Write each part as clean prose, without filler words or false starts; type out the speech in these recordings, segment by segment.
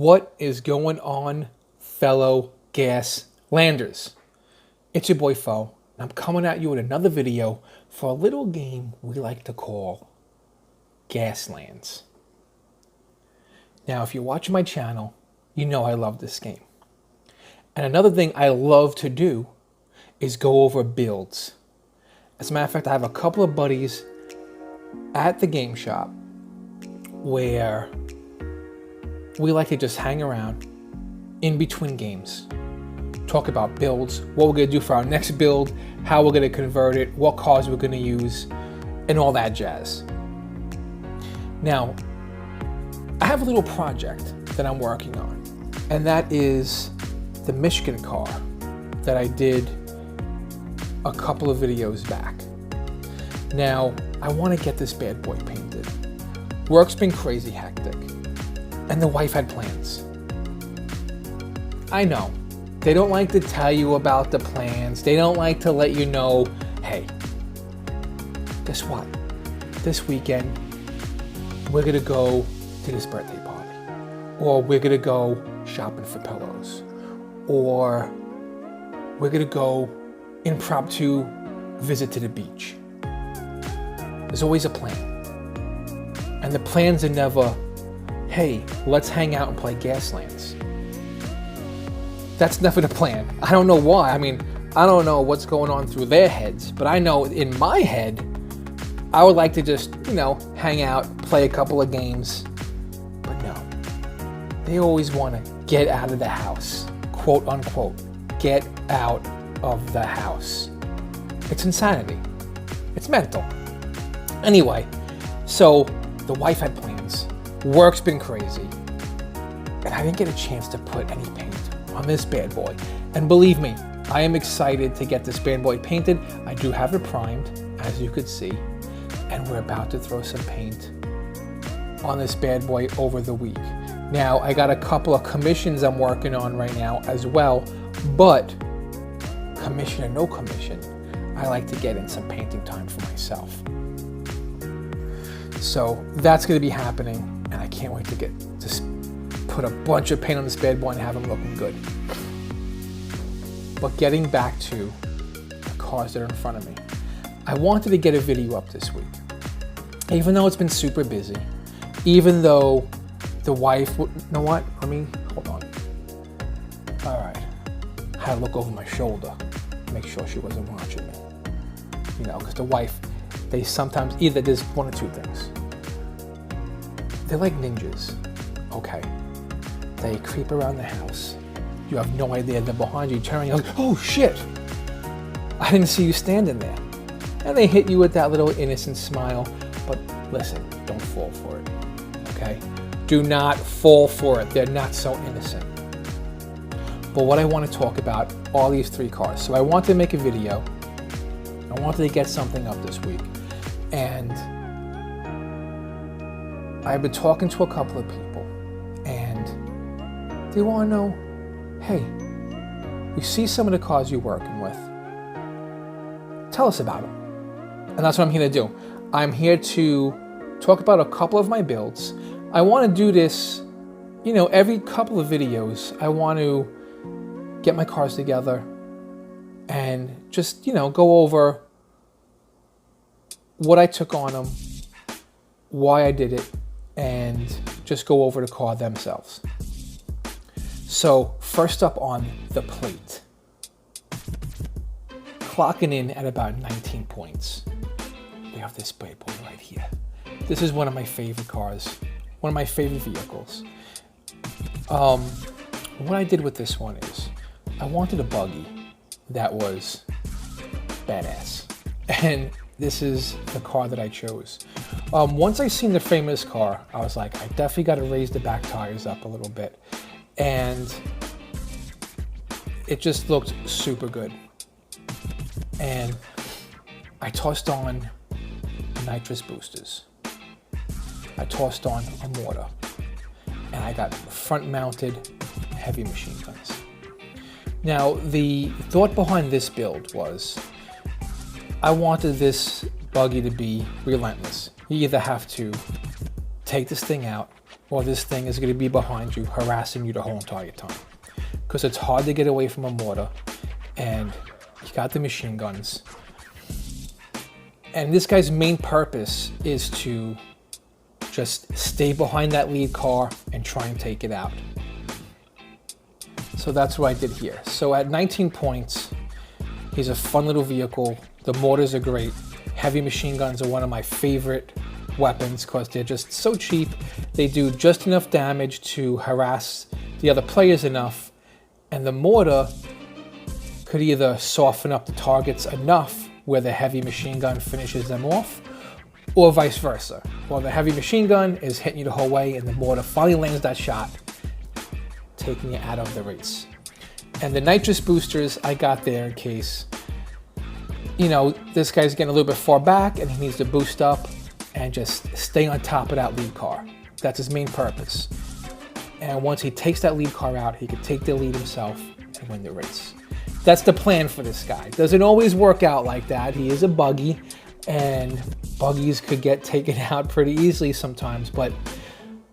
What is going on, fellow Gaslanders? It's your boy Fo, and I'm coming at you with another video for a little game we like to call Gaslands. Now, if you're watching my channel, you know I love this game. And another thing I love to do is go over builds. As a matter of fact, I have a couple of buddies at the game shop where we like to just hang around in between games, talk about builds, what we're going to do for our next build, how we're going to convert it, what cars we're going to use, and all that jazz. Now, I have a little project that I'm working on, and that is the Michigan car that I did a couple of videos back. Now, I want to get this bad boy painted. Work's been crazy hectic, and the wife had plans. I know, they don't like to tell you about the plans. They don't like to let you know, hey, guess what? This weekend, we're gonna go to this birthday party, or we're gonna go shopping for pillows, or we're gonna go impromptu visit to the beach. There's always a plan. And the plans are never, hey, let's hang out and play Gaslands. That's never the plan. I don't know why. I mean, I don't know what's going on through their heads, but I know in my head, I would like to just, hang out, play a couple of games. But no, they always want to get out of the house, quote unquote, get out of the house. It's insanity. It's mental. Anyway, so the wife had plans. Work's been crazy. And I didn't get a chance to put any paint on this bad boy. And believe me, I am excited to get this bad boy painted. I do have it primed, as you could see. And we're about to throw some paint on this bad boy over the week. Now, I got a couple of commissions I'm working on right now as well. But commission or no commission, I like to get in some painting time for myself. So that's going to be happening, and I can't wait to put a bunch of paint on this bad boy and have him looking good. But getting back to the cars that are in front of me, I wanted to get a video up this week. Even though it's been super busy, even though the wife, you know what? Hold on. All right. I had to look over my shoulder to make sure she wasn't watching me. Because the wife, they sometimes, either there's one or two things. They're like ninjas, okay? They creep around the house. You have no idea they're behind you. You turn around, you're like, oh shit! I didn't see you standing there. And they hit you with that little innocent smile. But listen, don't fall for it, okay? Do not fall for it. They're not so innocent. But what I want to talk about are these three cars. So I wanted to make a video. I wanted to get something up this week. And I've been talking to a couple of people, and they want to know, hey, we see some of the cars you're working with. Tell us about them. And that's what I'm here to do. I'm here to talk about a couple of my builds. I want to do this, every couple of videos. I want to get my cars together and just, go over what I took on them, why I did it, and just go over the car themselves. So first up on the plate, clocking in at about 19 points. We have this bad boy right here. This is one of my favorite cars, one of my favorite vehicles. What I did with this one is I wanted a buggy that was badass. And this is the car that I chose. Once I seen the frame of this car, I was like, I definitely got to raise the back tires up a little bit. And it just looked super good. And I tossed on nitrous boosters. I tossed on a mortar. And I got front mounted heavy machine guns. Now, the thought behind this build was I wanted this buggy to be relentless. You either have to take this thing out or this thing is going to be behind you, harassing you the whole entire time. Because it's hard to get away from a mortar, and you got the machine guns. And this guy's main purpose is to just stay behind that lead car and try and take it out. So that's what I did here. So at 19 points, he's a fun little vehicle. The mortars are great. Heavy machine guns are one of my favorite weapons because they're just so cheap. They do just enough damage to harass the other players enough, and the mortar could either soften up the targets enough where the heavy machine gun finishes them off, or vice versa. While the heavy machine gun is hitting you the whole way and the mortar finally lands that shot, taking you out of the race. And the nitrous boosters I got there in case, you know, this guy's getting a little bit far back and he needs to boost up and just stay on top of that lead car. That's his main purpose. And once he takes that lead car out, he can take the lead himself and win the race. That's the plan for this guy. Doesn't always work out like that. He is a buggy, and buggies could get taken out pretty easily sometimes, but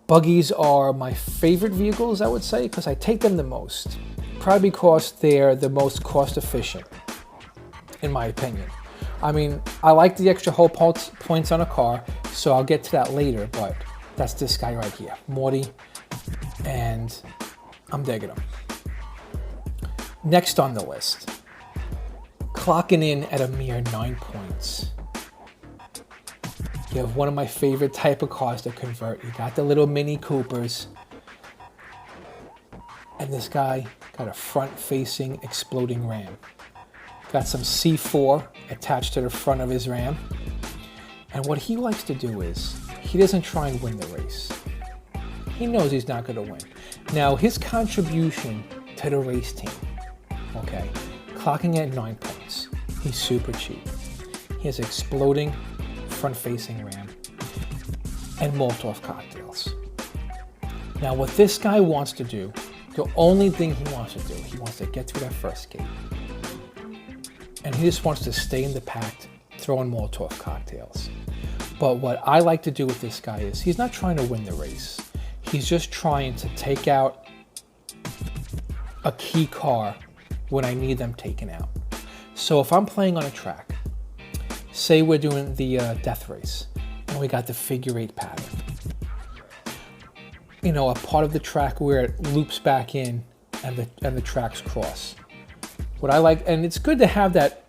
buggies are my favorite vehicles, I would say, because I take them the most. Probably because they're the most cost efficient, in my opinion. I mean, I like the extra hull points on a car, so I'll get to that later, but that's this guy right here, Morty, and I'm digging him. Next on the list, clocking in at a mere 9 points. You have one of my favorite type of cars to convert. You got the little Mini Coopers, and this guy got a front-facing exploding ram. Got some C4 attached to the front of his ram. And what he likes to do is, he doesn't try and win the race. He knows he's not going to win. Now, his contribution to the race team, okay, clocking at 9 points. He's super cheap. He has exploding front-facing ram and Molotov cocktails. Now, what this guy wants to do, the only thing he wants to do, he wants to get through that first gate. And he just wants to stay in the pack, throwing Molotov cocktails. But what I like to do with this guy is, he's not trying to win the race. He's just trying to take out a key car when I need them taken out. So if I'm playing on a track, say we're doing the death race, and we got the figure 8 pattern. You know, a part of the track where it loops back in and the tracks cross. What I like, and it's good to have that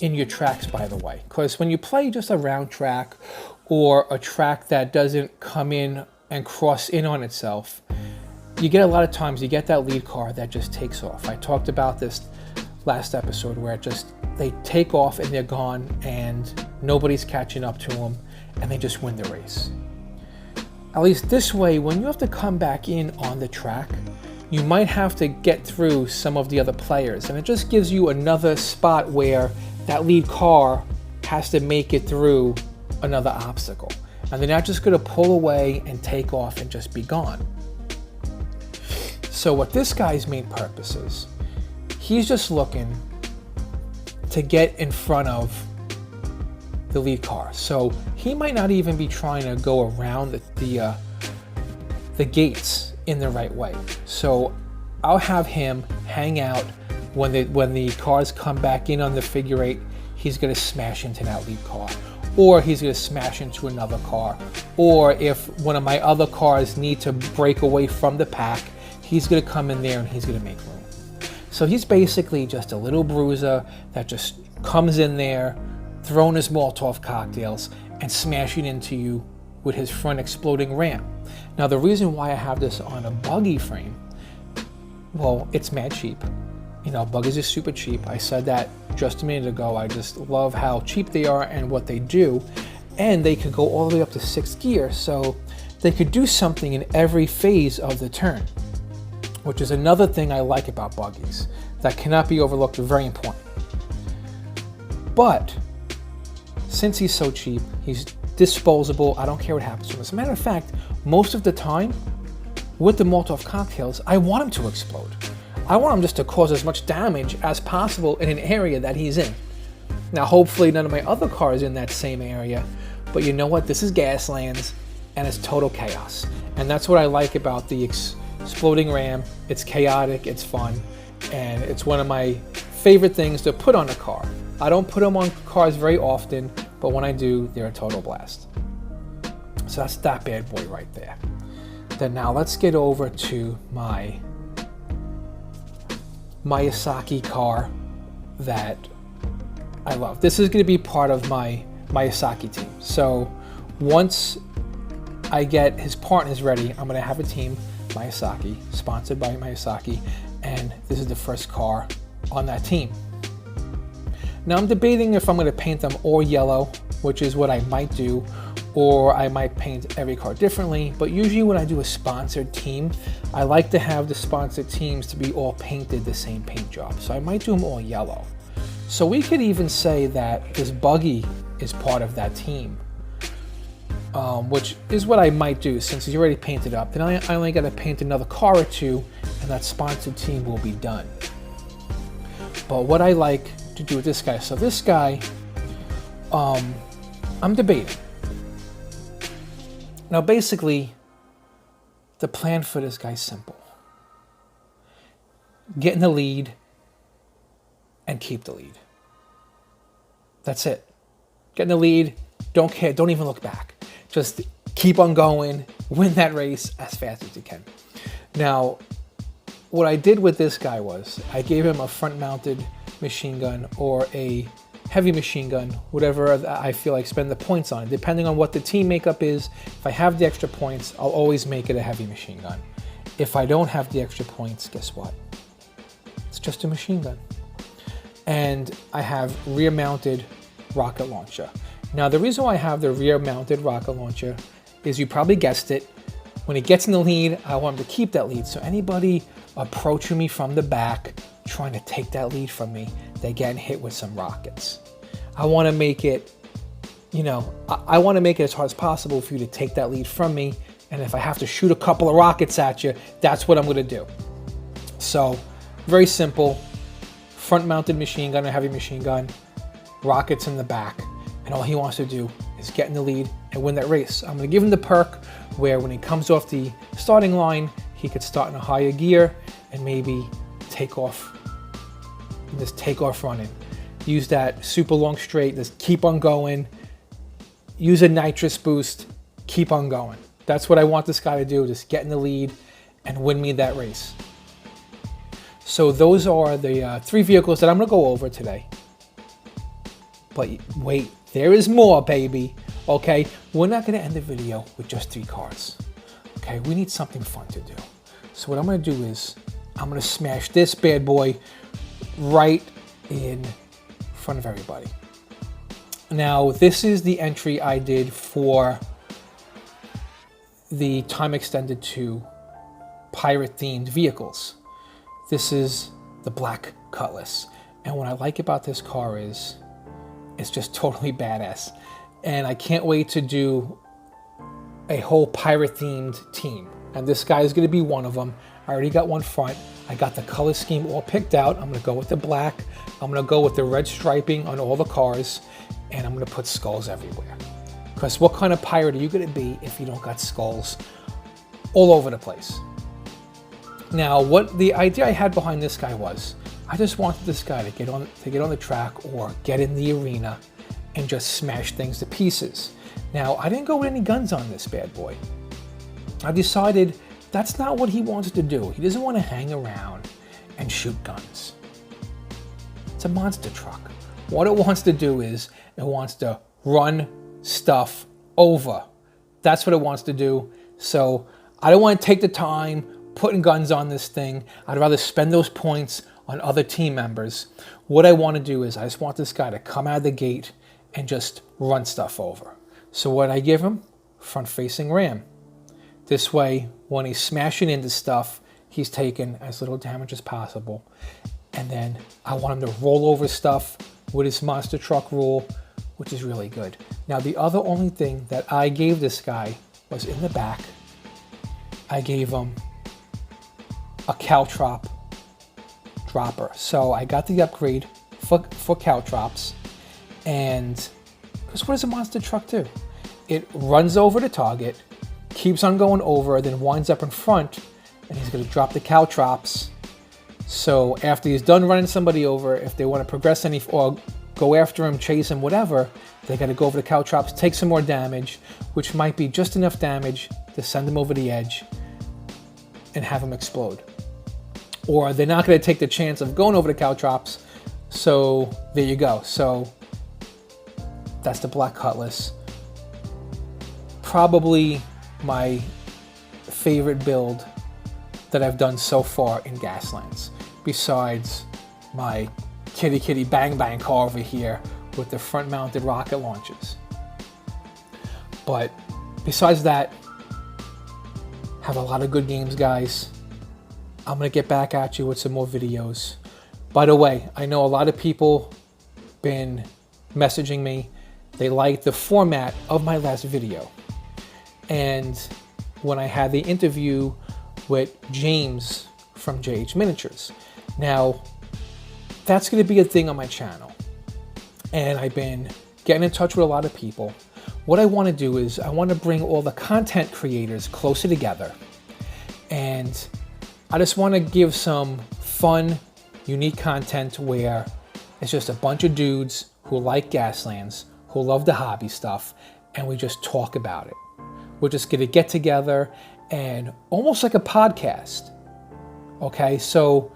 in your tracks, by the way, because when you play just a round track or a track that doesn't come in and cross in on itself, you get a lot of times, you get that lead car that just takes off. I talked about this last episode where they take off and they're gone and nobody's catching up to them and they just win the race. At least this way, when you have to come back in on the track, you might have to get through some of the other players, and it just gives you another spot where that lead car has to make it through another obstacle. And they're not just going to pull away and take off and just be gone. So what this guy's main purpose is, he's just looking to get in front of the lead car. So he might not even be trying to go around the gates in the right way. So I'll have him hang out when the cars come back in on the figure 8. He's going to smash into that lead car, or he's going to smash into another car, or if one of my other cars need to break away from the pack, he's going to come in there and he's going to make room. So he's basically just a little bruiser that just comes in there, throwing his Molotov cocktails and smashing into you with his front exploding ram. Now, the reason why I have this on a buggy frame, well, it's mad cheap. You know, buggies are super cheap. I said that just a minute ago. I just love how cheap they are and what they do. And they could go all the way up to 6th gear, so they could do something in every phase of the turn, which is another thing I like about buggies that cannot be overlooked. Very important. But since he's so cheap, he's disposable. I don't care what happens to him. As a matter of fact, most of the time with the Molotov cocktails, I want him to explode. I want him just to cause as much damage as possible in an area that he's in. Now, hopefully none of my other cars in that same area, but you know what? This is Gaslands, and it's total chaos. And that's what I like about the exploding ram. It's chaotic, it's fun, and it's one of my favorite things to put on a car. I don't put them on cars very often, but when I do, they're a total blast. So that's that bad boy right there. Then now let's get over to my Miyazaki car that I love. This is going to be part of my Miyazaki team. So once I get his partners ready, I'm going to have a team, Miyazaki, sponsored by Miyazaki, and this is the first car on that team. Now I'm debating if I'm going to paint them all yellow, which is what I might do, or I might paint every car differently. But usually when I do a sponsored team, I like to have the sponsored teams to be all painted the same paint job. So I might do them all yellow. So we could even say that this Buggy is part of that team, which is what I might do since he's already painted up. Then I only got to paint another car or two and that sponsored team will be done. But what I like to do with this guy, so this guy, I'm debating. Now basically, the plan for this guy's simple. Get in the lead and keep the lead. That's it. Get in the lead, don't care, don't even look back. Just keep on going, win that race as fast as you can. Now, what I did with this guy was, I gave him a front-mounted machine gun or a heavy machine gun, whatever I feel like spend the points on. Depending on what the team makeup is, if I have the extra points, I'll always make it a heavy machine gun. If I don't have the extra points, guess what? It's just a machine gun. And I have rear-mounted rocket launcher. Now, the reason why I have the rear-mounted rocket launcher is, you probably guessed it, when he gets in the lead, I want him to keep that lead. So anybody approaching me from the back, trying to take that lead from me, they're getting hit with some rockets. I want to make it, you know, I want to make it as hard as possible for you to take that lead from me. And if I have to shoot a couple of rockets at you, that's what I'm going to do. So very simple, front-mounted machine gun, a heavy machine gun, rockets in the back. And all he wants to do is get in the lead and win that race. I'm going to give him the perk where when he comes off the starting line, he could start in a higher gear and maybe take off, just take off running. Use that super long straight, just keep on going. Use a nitrous boost, keep on going. That's what I want this guy to do, just get in the lead and win me that race. So those are the 3 vehicles that I'm going to go over today. But wait, there is more, baby. Okay, we're not going to end the video with just 3 cars. Okay, we need something fun to do. So what I'm going to do is, I'm going to smash this bad boy right in front of everybody. Now, this is the entry I did for the time extended to pirate-themed vehicles. This is the Black Cutlass. And what I like about this car is, it's just totally badass. And I can't wait to do a whole pirate-themed team. And this guy is going to be one of them. I already got one front. I got the color scheme all picked out. I'm going to go with the black. I'm going to go with the red striping on all the cars. And I'm going to put skulls everywhere. Because what kind of pirate are you going to be if you don't got skulls all over the place? Now, what the idea I had behind this guy was, I just wanted this guy to get on the track or get in the arena and just smash things to pieces. Now, I didn't go with any guns on this bad boy. I decided that's not what he wants to do. He doesn't want to hang around and shoot guns. It's a monster truck. What it wants to do is, it wants to run stuff over. That's what it wants to do. So I don't want to take the time putting guns on this thing. I'd rather spend those points on other team members. What I want to do is, I just want this guy to come out of the gate and just run stuff over. So what I give him? Front-facing ram. This way, when he's smashing into stuff, he's taking as little damage as possible. And then I want him to roll over stuff with his monster truck rule, which is really good. Now, the other only thing that I gave this guy was in the back. I gave him a caltrop dropper. So I got the upgrade for caltrops. And because what does a monster truck do? It runs over the target, keeps on going over, then winds up in front, and he's going to drop the caltrops. So after he's done running somebody over, if they want to progress any or go after him, chase him, whatever, they got to go over the caltrops, take some more damage, which might be just enough damage to send him over the edge and have him explode. Or they're not going to take the chance of going over the caltrops, so there you go. So that's the Black Cutlass. Probably my favorite build that I've done so far in Gaslands, besides my kitty kitty bang bang car over here with the front mounted rocket launchers. But besides that, have a lot of good games, guys. I'm gonna get back at you with some more videos. By the way, I know a lot of people been messaging me. They liked the format of my last video. And when I had the interview with James from JH Miniatures. Now, that's going to be a thing on my channel. And I've been getting in touch with a lot of people. What I want to do is I want to bring all the content creators closer together. And I just want to give some fun, unique content where it's just a bunch of dudes who like Gaslands, who love the hobby stuff, and we just talk about it. We're just going to get together and almost like a podcast. Okay, so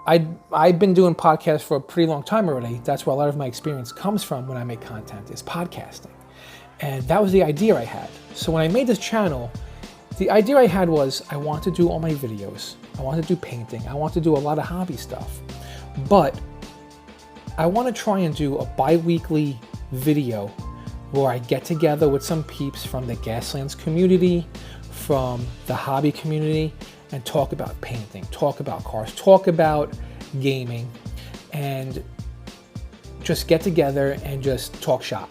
I've been doing podcasts for a pretty long time already. That's where a lot of my experience comes from when I make content, is podcasting. And that was the idea I had. So when I made this channel, the idea I had was I want to do all my videos. I want to do painting. I want to do a lot of hobby stuff. But I want to try and do a bi-weekly video where I get together with some peeps from the Gaslands community, from the hobby community, and talk about painting, talk about cars, talk about gaming, and just get together and just talk shop.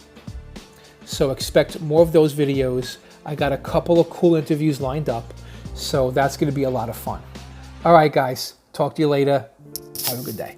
So expect more of those videos. I got a couple of cool interviews lined up, so that's going to be a lot of fun. All right, guys, talk to you later. Have a good day.